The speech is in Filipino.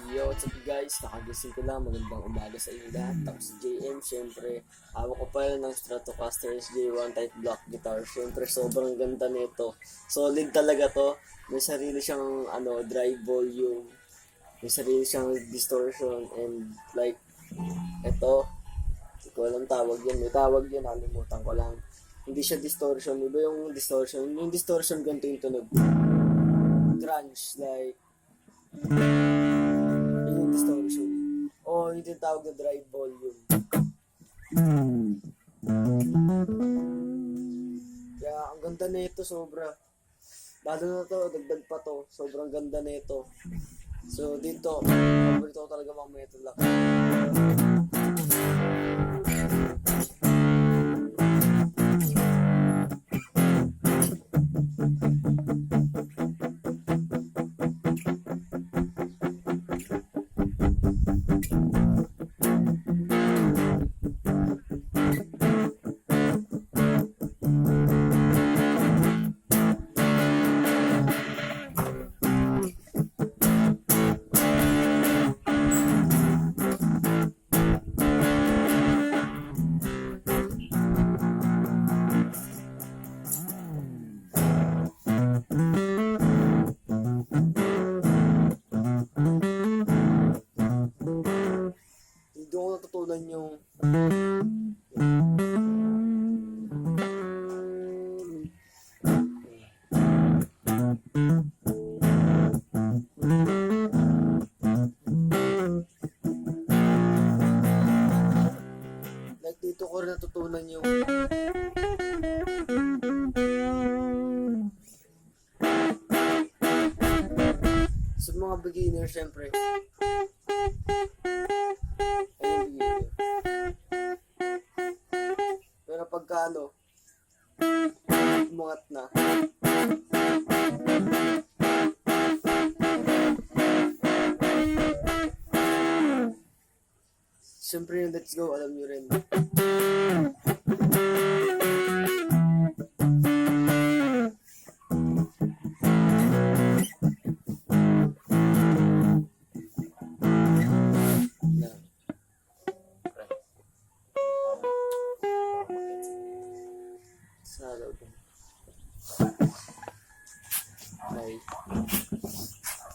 Yo, what's up guys? Nakagising ko lang. Magandang umaga sa inyo lahat. Ako si JM. Siyempre, hawak ko pa yun ng Stratocaster SJ1 type block guitar. Siyempre, sobrang ganda nito. Solid talaga to. May sarili siyang drive volume. May sarili siyang distortion. And like, eto, hindi ko alam tawag yan. May tawag yan, nalimutan ko lang. Hindi siya distortion. Iba yung distortion. Yung distortion, ganito yung tunog. Crunch, like, yung distortion. O, yung tinatawag na drive volume. Kaya, ang ganda na ito, sobra. Lalo na to, dagdag pa to. Sobrang ganda na ito. So, dito, paborito ko talaga mga metal lock. Dito ko natutunan yung like dito ko rin natutunan yung sa mga beginner syempre. Pero pagka umangat na. Siyempre yung let's go, alam nyo rin.